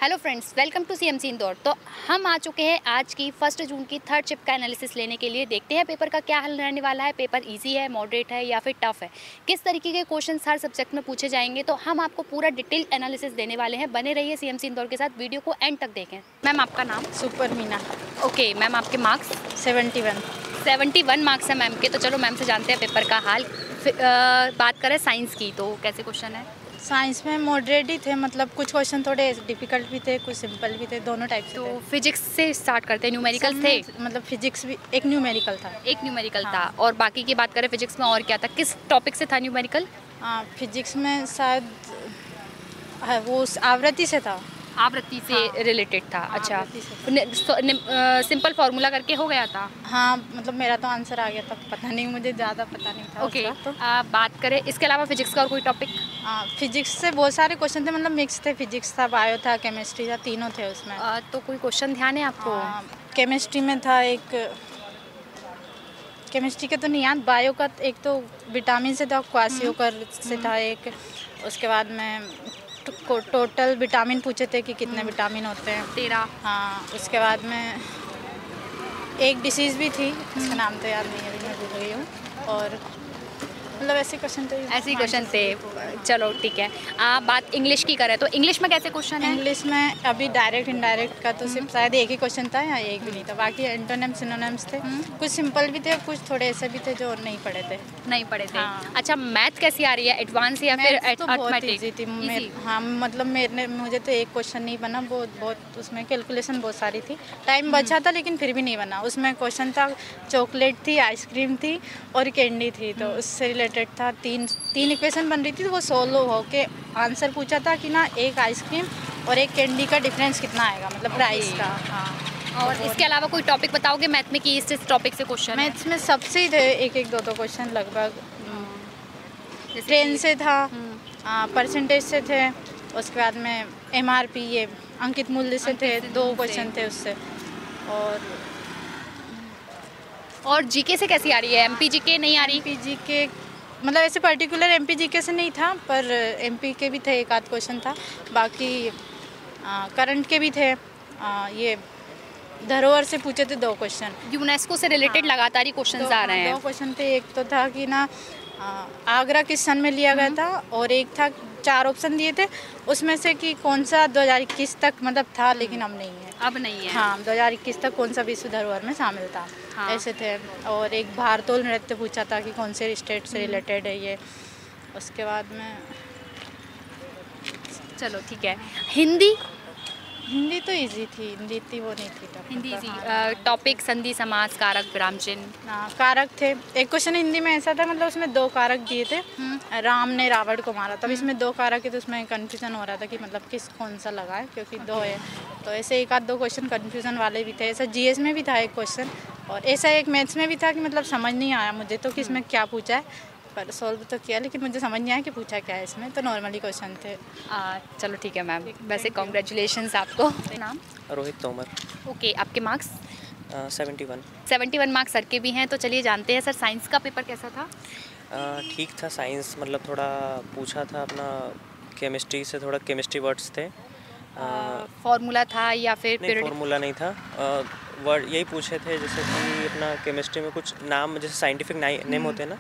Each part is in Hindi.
Hello friends, welcome to CMC Indore. तो हम आ चुके हैं आज की 1 जून की थर्ड शिफ्ट का एनालिसिस लेने के लिए। देखते हैं पेपर का क्या हल रहने वाला है। पेपर इजी है, मॉडरेट है या फिर टफ है, किस तरीके के क्वेश्चंस हर सब्जेक्ट में पूछे जाएंगे, तो हम आपको पूरा डिटेल एनालिसिस देने वाले हैं। बने रहिए सीएमसी इंदौर के साथ, वीडियो को एंड तक देखें। मैम, आपका नाम? सुपर मीना। ओके मैम, आपके मार्क्स? 71। 71 मार्क्स है मैम के। तो चलो मैम से जानते हैं पेपर का हाल। बात करें साइंस की, तो कैसे क्वेश्चन है? साइंस में मॉडरेट ही थे, मतलब कुछ क्वेश्चन थोड़े डिफिकल्ट भी थे, कुछ सिंपल भी थे, दोनों टाइप से तो थे। फिजिक्स से स्टार्ट करते हैं। न्यूमेरिकल्स थे? मतलब फिजिक्स भी एक न्यूमेरिकल था। एक न्यूमेरिकल हाँ। था। और बाकी की बात करें फिजिक्स में और क्या था, किस टॉपिक से था न्यूमेरिकल? फिजिक्स में शायद वो उस आवृत्ति से था। आवृत्ति से हाँ। रिलेटेड था। अच्छा, आवृत्ति से सिंपल फार्मूला करके हो गया था? हाँ, मतलब मेरा तो आंसर आ गया था, पता नहीं, मुझे ज़्यादा पता नहीं था ओके। उसका। तो बात करें इसके अलावा फिजिक्स का और कोई टॉपिक? फिजिक्स से बहुत सारे क्वेश्चन थे, मतलब मिक्स थे। फिजिक्स था, बायो था, केमिस्ट्री था, तीनों थे उसमें। तो कोई क्वेश्चन ध्यान है आपको? केमिस्ट्री में था एक, केमिस्ट्री के तो नहीं याद, बायो का एक तो विटामिन से था, क्वासियोकर से था एक। उसके बाद में टोटल विटामिन पूछे थे कि कितने विटामिन होते हैं। 13। हाँ, उसके बाद में एक डिसीज़ भी थी, उसका नाम तो याद नहीं है, अभी मैं भूल गई हूँ। और मतलब ऐसे क्वेश्चन थे। ऐसे ही क्वेश्चन थे। चलो ठीक है। बात इंग्लिश की करें तो इंग्लिश में कैसे क्वेश्चन है? इंग्लिश में अभी डायरेक्ट इनडायरेक्ट का तो सिर्फ शायद एक ही क्वेश्चन था या एक भी नहीं था, बाकी एंटोनिम्स सिनोनिम्स थे। कुछ सिंपल भी थे, कुछ थोड़े ऐसे भी थे जो नहीं पढ़े थे। नहीं पढ़े थे। हाँ। अच्छा, मैथ कैसी आ रही है, एडवांस या फिर मैथ्स तो बहुत अर्थमेटिक? ईजी थी। हाँ, मतलब मुझे तो एक क्वेश्चन नहीं बना, बहुत उसमें कैलकुलेशन बहुत सारी थी। टाइम बचा था लेकिन फिर भी नहीं बना। उसमें क्वेश्चन था, चॉकलेट थी, आइसक्रीम थी और कैंडी थी, तो उससे रिलेटेड था। तीन इक्वेशन बन रही थी, तो वो सोल्व होके आंसर पूछा था कि ना एक आइसक्रीम और एक कैंडी का डिफरेंस कितना आएगा, मतलब प्राइस का। हाँ। और इसके अलावा कोई टॉपिक बताओगे मैथ में कि इस टॉपिक से क्वेश्चन? मैथ्स में सबसे ही थे एक एक दो क्वेश्चन लगभग। ट्रेन से था, परसेंटेज से थे, उसके बाद में MRP ये अंकित मूल्य से थे, 2 क्वेश्चन थे उससे। और जीके से कैसी आ रही है? एमपी जीके नहीं आ रही? MP GK मतलब ऐसे पर्टिकुलर MP GK से नहीं था, पर MP के भी थे, एक आध क्वेश्चन था। बाकी करंट के भी थे। ये धरोहर से पूछे थे 2 क्वेश्चन। यूनेस्को से रिलेटेड लगातार ही क्वेश्चन आ रहे हैं। 2 क्वेश्चन थे। एक तो था कि ना आगरा किस सन में लिया गया था, और एक था 4 ऑप्शन दिए थे, उसमें से कि कौन सा 2021 तक मतलब था, लेकिन अब नहीं है। अब नहीं है। हाँ, 2021 तक कौन सा विश्व धरोहर में शामिल था। हाँ। ऐसे थे। और एक भारतोल नृत्य पूछा था कि कौन से स्टेट से रिलेटेड है ये। उसके बाद में चलो ठीक है। हिंदी? हिंदी तो इजी थी, हिंदी इतनी वो नहीं थी। हिंदी इजी। टॉपिक संधि, समास, कारक, विराम चिन्ह। हाँ, कारक थे। एक क्वेश्चन हिंदी में ऐसा था, मतलब उसमें 2 कारक दिए थे। राम ने रावण को मारा, तब इसमें 2 कारक है, तो उसमें कन्फ्यूजन हो रहा था कि मतलब कौन सा लगाए, क्योंकि 2 है। तो ऐसे एक आध 2 क्वेश्चन कन्फ्यूजन वाले भी थे। ऐसा GS में भी था एक क्वेश्चन, और ऐसा एक मैथ्स में भी था कि मतलब समझ नहीं आया मुझे तो कि इसमें क्या पूछा है, पर सॉल्व तो किया, लेकिन मुझे समझ नहीं आया कि पूछा क्या है इसमें। तो नॉर्मली क्वेश्चन थे। चलो ठीक है मैम। वैसे कॉन्ग्रेचुलेशंस आपको। नाम? रोहित तोमर। ओके, आपके मार्क्स? 71। 71 मार्क्स सर के भी हैं। तो चलिए जानते हैं सर, साइंस का पेपर कैसा था? ठीक था। साइंस मतलब थोड़ा पूछा था अपना, केमिस्ट्री से थोड़ा केमिस्ट्री वर्ड्स थे। फॉर्मूला था या फिर नहीं, फॉर्मूला नहीं था। वर्ड यही पूछे थे, जैसे कि अपना केमिस्ट्री में कुछ नाम, जैसे साइंटिफिक नेम होते हैं ना,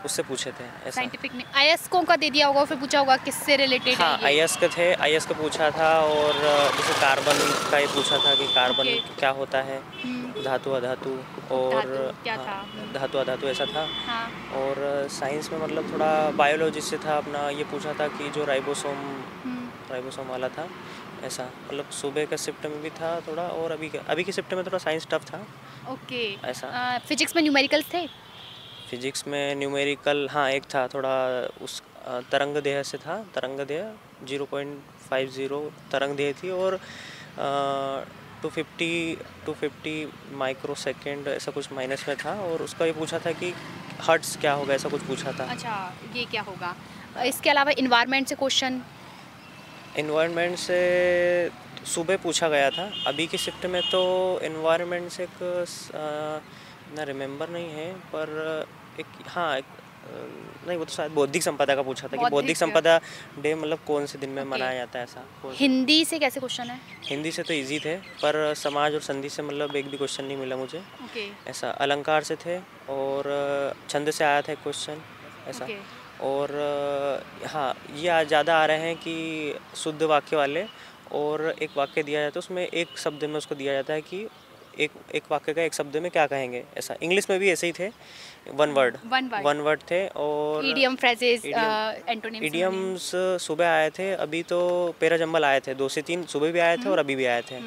उससे पूछे थे ऐसा। साइंटिफिक ने अयस्कों का दे दिया होगा, फिर पूछा होगा किससे रिलेटेड है हाँ, ये? अयस्क थे, अयस्क पूछा था। और जैसे कार्बन का ये पूछा था कि कार्बन क्या होता है, धातु अधातु, और क्या था? धातु अधातु ऐसा था। हाँ। और साइंस में मतलब थोड़ा बायोलॉजी से था अपना, ये पूछा था कि जो राइबोसोम वाला था, ऐसा। मतलब सुबह का शिफ्ट में भी था थोड़ा, और अभी की शिफ्ट में थोड़ा साइंस टफ था। ओके। ऐसा। फिजिक्स में न्यूमेरिकल्स थे? फिजिक्स में न्यूमेरिकल हाँ एक था थोड़ा, उस तरंग देह से था। तरंग देह 0.50 तरंग देह थी, और 250 माइक्रो सेकेंड ऐसा कुछ माइनस में था। और उसका ये पूछा था कि हर्ट्स क्या होगा, ऐसा कुछ पूछा था। अच्छा, ये क्या होगा? इसके अलावा इन्वायरमेंट से क्वेश्चन? इन्वायरमेंट से सुबह पूछा गया था। अभी की शिफ्ट में तो इन्वायरमेंट से एक ना रिमेंबर नहीं है, पर एक नहीं, वो तो शायद बौद्धिक संपदा का पूछा था कि बौद्धिक बौद्धिक संपदा डे मतलब कौन से दिन में ओके। मनाया जाता है ऐसा। हिंदी से कैसे क्वेश्चन है? हिंदी से तो इजी थे, पर समाज और संधि से मतलब एक भी क्वेश्चन नहीं मिला मुझे ओके ऐसा। अलंकार से थे और छंद से आया था एक क्वेश्चन ऐसा। ओके और हाँ, ये ज़्यादा आ रहे हैं कि शुद्ध वाक्य वाले, और एक वाक्य दिया जाता है उसमें एक शब्द में उसको दिया जाता है कि एक वाक्य का एक शब्द में क्या कहेंगे ऐसा। इंग्लिश में भी ऐसे ही थे, वन वर्ड थे। और ईडियम फ्रेजेस एंटोनिम्स इडियम्स सुबह आए थे, अभी तो पेराजंबल आए थे, 2 से 3 सुबह भी आए थे और अभी भी आए थे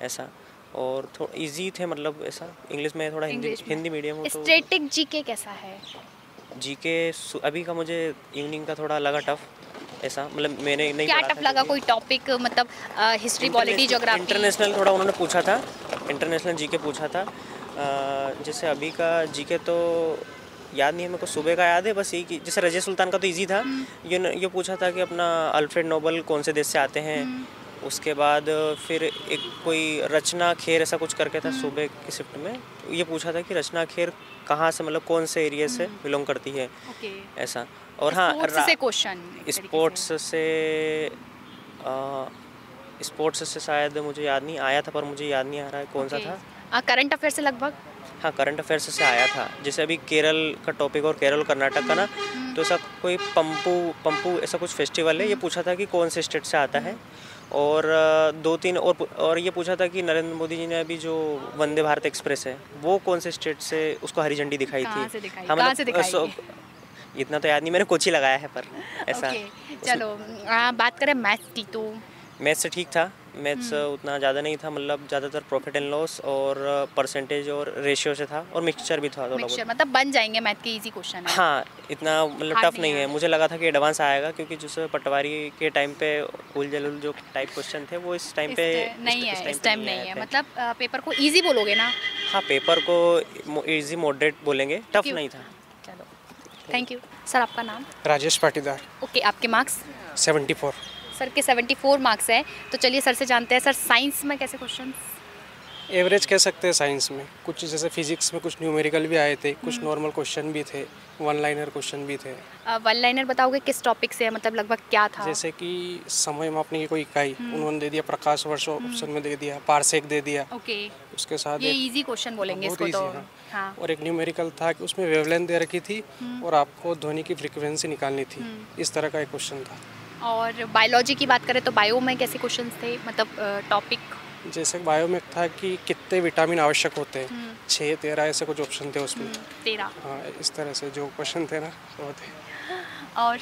ऐसा। और थोड़ा इजी थे मतलब ऐसा। इंग्लिश में थोड़ा हिंदी मीडियम हो तो। स्टैटिक जीके कैसा है? जीके अभी का मुझे इवनिंग का थोड़ा लगा टफ ऐसा, मतलब मैंने नहीं क्या पढ़ा टफ था लगा? क्योंकि कोई टॉपिक मतलब हिस्ट्री, पॉलिटी, ज्योग्राफी? इंटरनेशनल थोड़ा उन्होंने पूछा था, इंटरनेशनल जीके पूछा था। जैसे अभी का जीके तो याद नहीं है मेरे को, सुबह का याद है बस ये कि जैसे रजिया सुल्तान का तो इजी था। ये पूछा था कि अपना अल्फ्रेड नोबल कौन से देश से आते हैं। उसके बाद फिर एक कोई रचना खेर ऐसा कुछ करके था सुबह की शिफ्ट में, ये पूछा था कि रचना खेर कहाँ से, मतलब कौन से एरिया से बिलोंग करती है ऐसा। और हाँ, स्पोर्ट्स से शायद मुझे याद नहीं आया था, पर मुझे याद नहीं आ रहा है कौन सा था। करंट अफेयर से लगभग? हाँ, करंट अफेयर्स से आया था। जैसे अभी केरल का टॉपिक और केरल कर्नाटक का ना, तो ऐसा कोई पंपू ऐसा कुछ फेस्टिवल है, ये पूछा था कि कौन से स्टेट से आता है। और 2-3 और ये पूछा था कि नरेंद्र मोदी जी ने अभी जो वंदे भारत एक्सप्रेस है वो कौन से स्टेट से उसको हरी झंडी दिखाई थी। हाँ, मतलब इतना तो याद नहीं, मैंने कोची लगाया है पर ऐसा। चलो बात करें मैथ्स की, तो मैथ्स से ठीक था। मैथ्स उतना ज़्यादा नहीं था, मतलब ज़्यादातर प्रॉफिट एंड लॉस और परसेंटेज और रेशियो से था, और मिक्सचर भी था थोड़ा बहुत। मतलब बन जाएंगे, मैथ के इजी क्वेश्चन है। हाँ, इतना मतलब टफ नहीं है। मुझे लगा था कि एडवांस आएगा, क्योंकि जैसे पटवारी के टाइम पे उल जलूल जो टाइप क्वेश्चन थे वो इस टाइम पे नहीं है, इस टाइम नहीं है। मतलब पेपर को इजी बोलोगे ना? हाँ, पेपर को इजी मॉडरेट बोलेंगे, टफ नहीं था। चलो, थैंक यू सर। आपका नाम? राजेश पाटीदार। ओके, आपके मार्क्स? 74। सर के 74 मार्क्स है। तो चलिए सर से जानते हैं, सर साइंस में कैसे क्वेश्चंस? एवरेज कह सकते हैं साइंस में। कुछ जैसे फिजिक्स में कुछ न्यूमेरिकल भी आए थे, कुछ नॉर्मल क्वेश्चन भी थे, वन लाइनर क्वेश्चन भी थे। वन लाइनर बताओगे किस टॉपिक से है, मतलब लगभग क्या था? जैसे कि समय मापने की कोई इकाई उन्होंने दे दिया, प्रकाश वर्ष ऑप्शन में दे दिया, पारसेक दे दिया। ओके, उसके साथ ये इजी क्वेश्चन बोलेंगे इसको तो। हाँ। और एक न्यूमेरिकल था कि उसमें वेवलेंथ दे रखी थी और आपको ध्वनि की फ्रीक्वेंसी निकालनी थी। इस तरह का एक क्वेश्चन था। और बायोलॉजी की बात करें तो बायो में कैसे क्वेश्चंस थे, मतलब टॉपिक? जैसे बायो में था कि कितने विटामिन आवश्यक होते हैं, 6, 13 ऐसे कुछ ऑप्शन थे उसमें। 13? हाँ, इस तरह से जो क्वेश्चन थे ना वो थे। और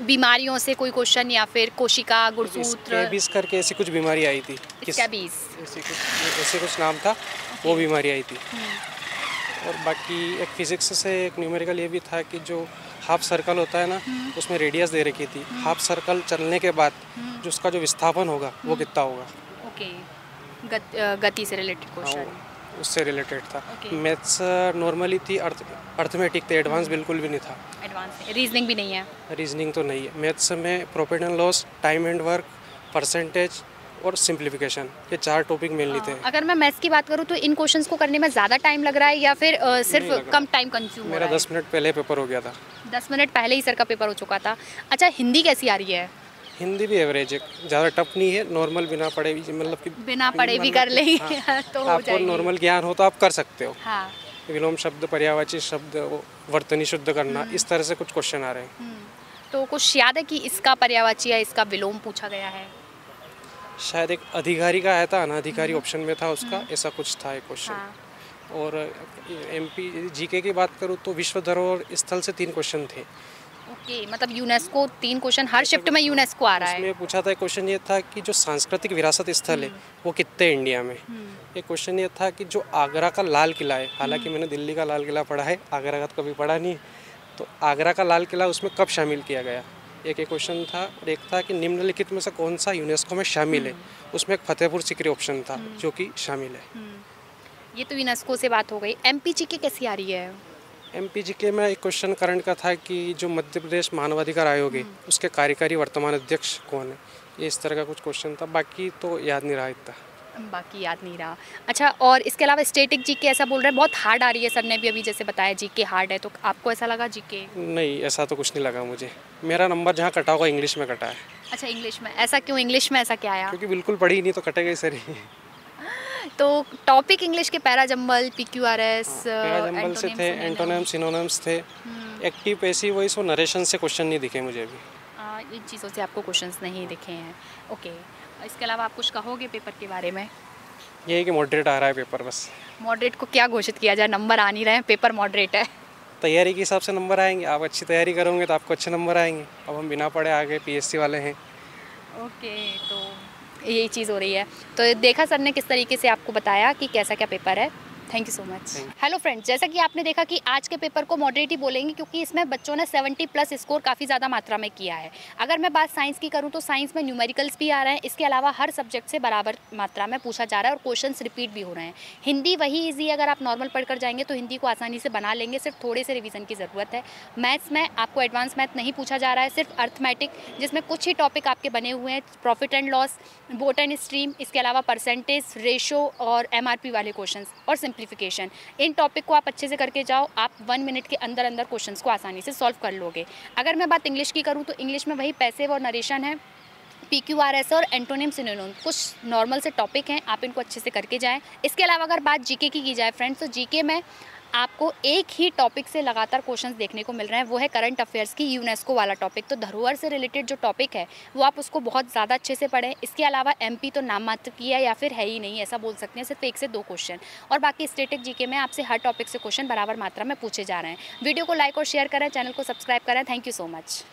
बीमारियों से कोई क्वेश्चन, या फिर कोशिका, गुणसूत्र? स्कैबीज करके ऐसी कुछ बीमारी आई थी। स्कैबीज ऐसे कुछ नाम था, वो बीमारी आई थी। और बाकी एक फिजिक्स से एक न्यूमेरिकल ये भी था कि जो हाफ सर्कल होता है ना, उसमें रेडियस दे रखी थी। हाफ सर्कल चलने के बाद जो उसका जो विस्थापन होगा वो कितना होगा। ओके, गति से रिलेटेड क्वेश्चन। उससे रिलेटेड था। मैथ्स नॉर्मली थी, अर्थमेटिक थे, एडवांस बिल्कुल भी नहीं था। एडवांस रीजनिंग भी नहीं है? रीजनिंग तो नहीं है। मैथ्स में profit and loss, time and work, percentage और सिंप्लीफिकेशन, ये 4 टॉपिक मेनली थे। अगर मैं मैथ्स की बात करूँ तो इन क्वेश्चंस को करने में ज़्यादा टाइम लग रहा है या फिर सिर्फ कम टाइम कंज्यूम हो रहा है? मेरा 10 मिनट पहले पेपर हो गया था। 10 मिनट पहले ही सर का पेपर हो चुका था। अच्छा, हिंदी कैसी आ रही है? हिंदी भी एवरेज है, ज़्यादा टफ नहीं है। नॉर्मल बिना पढ़े भी, मतलब कि बिना पढ़े भी कर लेंगे। हाँ, तो हो आपको जाएगी। नॉर्मल ज्ञान हो तो आप कर सकते हो। हाँ। विलोम शब्द, पर्यायवाची शब्द, वर्तनी शुद्ध करना, इस तरह से कुछ क्वेश्चन आ रहे हैं। तो कुछ याद है कि इसका पर्यायवाची या इसका विलोम पूछा गया है? शायद एक अधिकारी का आया था, अनाधिकारी ऑप्शन में था उसका, ऐसा कुछ था एक क्वेश्चन। हाँ। और MP GK की बात करूँ तो विश्व धरोहर स्थल से 3 क्वेश्चन थे। ओके, मतलब यूनेस्को 3 क्वेश्चन, हर शिफ्ट में यूनेस्को आ रहा है। उसमें पूछा था, एक क्वेश्चन ये था कि जो सांस्कृतिक विरासत स्थल है वो कितने इंडिया में। एक क्वेश्चन ये था कि जो आगरा का लाल किला है, हालांकि मैंने दिल्ली का लाल किला पढ़ा है, आगरा का तो कभी पढ़ा नहीं, तो आगरा का लाल किला उसमें कब शामिल किया गया, एक क्वेश्चन था। और एक था कि निम्नलिखित में से कौन सा यूनेस्को में शामिल है, उसमें एक फतेहपुर सीकरी ऑप्शन था जो कि शामिल है। ये तो यूनेस्को से बात हो गई। MPGK कैसी आ रही है? MPGK में एक क्वेश्चन करंट का था कि जो मध्य प्रदेश मानवाधिकार आयोग है उसके कार्यकारी वर्तमान अध्यक्ष कौन है, ये इस तरह का कुछ क्वेश्चन था। बाकी तो याद नहीं रहा इतना। बाकी याद नहीं रहा। अच्छा, और इसके अलावा स्टैटिक जीके ऐसा बोल रहे हैं बहुत हार्ड आ रही है, सर ने भी अभी जैसे बताया जीके हार्ड है, तो आपको ऐसा लगा जीके? नहीं, ऐसा तो कुछ नहीं लगा मुझे। मेरा नंबर जहाँ कटा होगा इंग्लिश में कटा है। अच्छा, इंग्लिश में ऐसा क्यों? इंग्लिश में ऐसा क्या आया? क्योंकि बिल्कुल पढ़ी ही नहीं तो कटेगा ही सर ही। तो टॉपिक इंग्लिश के para jumble, PQRS, para jumble से थे, एंटोनिम सिनोनिम्स थे, एक्टिव पैसिव वॉइस और नरेशन से क्वेश्चन नहीं दिखे मुझे अभी। इन चीज़ों से आपको क्वेश्चंस नहीं दिखे हैं। ओके, इसके अलावा आप कुछ कहोगे पेपर के बारे में? ये है कि मॉडरेट आ रहा है पेपर बस। मॉडरेट को क्या घोषित किया जाए? नंबर आ नहीं रहे हैं, पेपर मॉडरेट है। तैयारी के हिसाब से नंबर आएंगे। आप अच्छी तैयारी करोगे तो आपको अच्छे नंबर आएंगे। अब हम बिना पढ़े आगे PSC वाले हैं। ओके, तो यही चीज़ हो रही है। तो देखा सर ने किस तरीके से आपको बताया कि कैसा क्या पेपर है। Thank you so much. Hello friends, जैसा कि आपने देखा कि आज के पेपर को मॉडरेट ही बोलेंगे क्योंकि इसमें बच्चों ने 70+ स्कोर काफ़ी ज़्यादा मात्रा में किया है। अगर मैं बात साइंस की करूं तो साइंस में न्यूमेरिकल्स भी आ रहे हैं, इसके अलावा हर सब्जेक्ट से बराबर मात्रा में पूछा जा रहा है और क्वेश्चंस रिपीट भी हो रहे हैं। हिंदी वही ईजी, अगर आप नॉर्मल पढ़कर जाएंगे तो हिंदी को आसानी से बना लेंगे, सिर्फ थोड़े से रिविज़न की ज़रूरत है। मैथ्स में आपको एडवांस मैथ नहीं पूछा जा रहा है, सिर्फ अर्थमेटिक जिसमें कुछ ही टॉपिक आपके बने हुए हैं, profit and loss, boat and stream, इसके अलावा परसेंटेज, रेशो और MRP वाले क्वेश्चन और सिंप्लीफिकेशन। इन टॉपिक को आप अच्छे से करके जाओ, आप 1 मिनट के अंदर अंदर क्वेश्चंस को आसानी से सॉल्व कर लोगे। अगर मैं बात इंग्लिश की करूँ तो इंग्लिश में वही पैसिव और नरेशन है, PQRS और एंटोनिम सिनोनिम, कुछ नॉर्मल से टॉपिक हैं, आप इनको अच्छे से करके जाएं। इसके अलावा अगर बात जीके की जाए फ्रेंड्स, तो जीके में आपको एक ही टॉपिक से लगातार क्वेश्चंस देखने को मिल रहे हैं, वो है करंट अफेयर्स की यूनेस्को वाला टॉपिक। तो धरोहर से रिलेटेड जो टॉपिक है वो आप उसको बहुत ज़्यादा अच्छे से पढ़ें। इसके अलावा MP तो नाम मात्र की है या फिर है ही नहीं, ऐसा बोल सकते हैं, सिर्फ 1 से 2 क्वेश्चन। और बाकी स्टैटिक जीके में आपसे हर टॉपिक से क्वेश्चन बराबर मात्रा में पूछे जा रहे हैं। वीडियो को लाइक और शेयर करें, चैनल को सब्सक्राइब करें। Thank you so much.